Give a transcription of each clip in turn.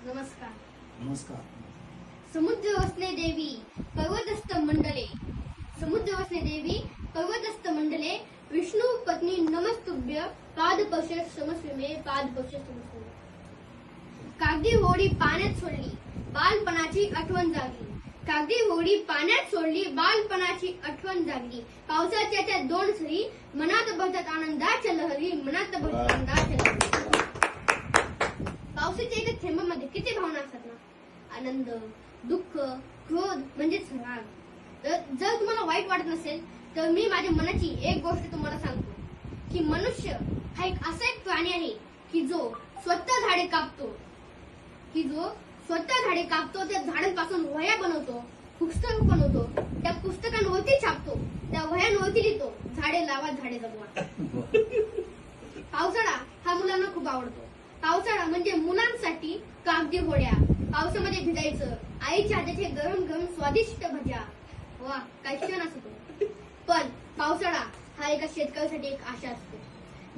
नमस्कार. नमस्कार. समुद्र वसने देवी पर्वतस्थ मंडले, समुद्र वसने देवी पर्वतस्थ मंडले, विष्णू पत्नी नमस्तुभ्य, पादस्पर्श समस्विमे, पादस्पर्श समस्विमे. कागदी होडी पाण्यात सोडली, बालपणाची आठवण जागली. कागदी होडी पाण्यात सोडली, बालपणाची आठवण जागली. पावसाच्या त्या दोन सरी, मनात भरतात आनंदाच्या लहरी, मनात भरतात आनंदाच्या लहरी. पावसाच्या एका थेंबामध्ये किती भावना असतात ना, आनंद, दुःख, क्रोध म्हणजेच राग. जर तुम्हाला वाईट वाटत नसेल तर मी माझ्या मनाची एक गोष्ट तुम्हाला सांगतो की मनुष्य हा असा एक प्राणी आहे की जो स्वतः झाडे कापतो, त्या झाडांपासून वह्या बनवतो, पुस्तक बनवतो, त्या पुस्तकांवरती छापतो, त्या वह्यांवरती लिहितो, झाडे लावा झाडे जगवा. पावसाळा हा मुलांना खूप आवडतो. पावसाळा म्हणजे मुलांसाठी कागदी होड्या, पावसामध्ये भिजायचं, आईच्या हाताचे गरम गरम स्वादिष्ट भज्या, वा काय क्षण असतो. पण पावसाळा हा एका शेतकऱ्यासाठी एक आशा असतो.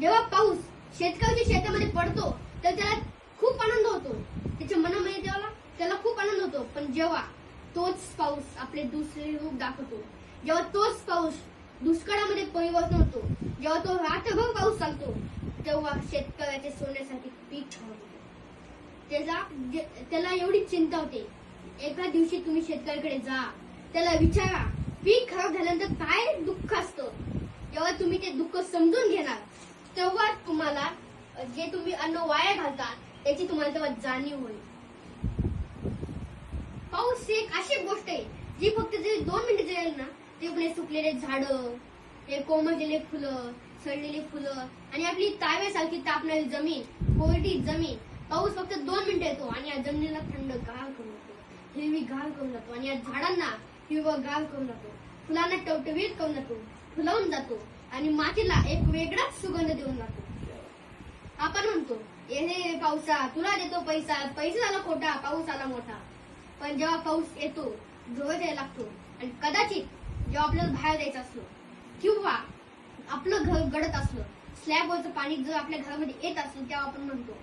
जेव्हा पाऊस शेतकऱ्याच्या शेतामध्ये पडतो तर त्याला खूप आनंद होतो, त्याच्या मनामध्ये त्याला खूप आनंद होतो. पण जेव्हा तोच पाऊस आपले दुसरे रूप दाखवतो, जेव्हा तोच पाऊस दुष्काळामध्ये परिवर्तन होतो, जेव्हा तो रात्रभर पाऊस चालतो, तेव्हा शेतकऱ्याचे सोन्यासाठी पीक त्याला एवढी चिंता होते. एका दिवशी तुम्ही शेतकऱ्याकडे जा, त्याला विचारा पीक खराब झाल्यानंतर काय दुःख असतं. जेव्हा तुम्ही ते दुःख समजून घेणार तेव्हा तुम्हाला जे तुम्ही अन्न वाया घालता त्याची तुम्हाला तेव्हा जाणीव होईल. पाऊस एक अशी गोष्ट आहे जी फक्त जे 2 मिनिटं जाईल ना, ते आपले सुकलेले झाडं, हे कोमळलेले फुलं, सडलेली फुलं आणि आपली ताव्यासारखी तापणारी जमीन, कोरडी जमीन. पाऊस फक्त 2 मिनिटं येतो आणि या जमिनीला थंडगार करून जातो, हिरवीगार करून जातो आणि या झाडांना हिरवगार करून जातो, फुलांना टवटवीत करून जातो, फुलवून जातो आणि मातीला एक वेगळाच सुगंध देऊन जातो. आपण म्हणतो हे पावसा तुला देतो पैसा, पैसा झाला खोटा, पाऊस आला मोठा. पण जेव्हा पाऊस येतो, जोरात यायला लागतो आणि कदाचित जेव्हा आपल्याला बाहेर जायचं असलो किंवा आपलं घर गडत असलं, स्लॅबवरचं पाणी जर आपल्या घरामध्ये येत असलं, तेव्हा आपण म्हणतो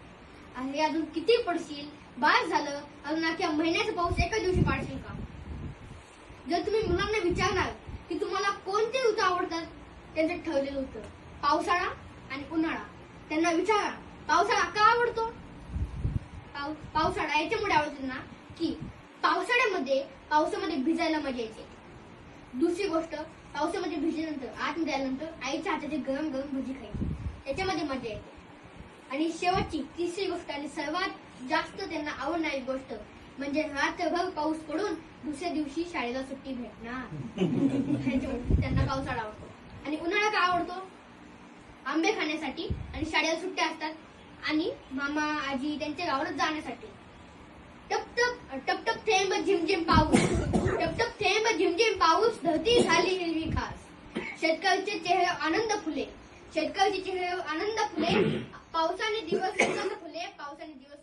अरे अजून किती पडशील, बास झालं, अजून अख्ख्या महिन्याचा पाऊस एका दिवशी पाडशील का. जर तुम्ही मुलांना विचारणार की तुम्हाला कोणते ऋतू आवडतात, त्यांचं ठरलेलं उत्तर पावसाळा आणि उन्हाळा. त्यांना विचारा पावसाळा का आवडतो. पावसाळा याच्यामुळे आवडतो ना की पावसामध्ये भिजायला मजा येते. दुसरी गोष्ट, पावसामध्ये भिजल्यानंतर आतमध्ये आल्यानंतर आईच्या हाताची गरम गरम भजी खायची, त्याच्यामध्ये मजा येते. आणि शेवटची तिसरी गोष्ट आणि सर्वात जास्त त्यांना आवडणारी गोष्ट म्हणजे रात्रभर पाऊस पडून दुसऱ्या दिवशी शाळेला सुट्टी भेटणार. त्यांना पावसाळा आवडतो. आणि उन्हाळा का आवडतो. आंबे खाण्यासाठी आणि शाळेला सुट्ट्या असतात आणि मामा आजी त्यांच्या गावाला जाण्यासाठी. टप टप थेंब झिमझिम पाऊस, टप टप थेंब झिमझिम पाऊस, धरती झाली हिरवी खास. शेतकऱ्याचे चेहरे आनंद फुले, पावसाने दिवस फुले, पावसाने दिवस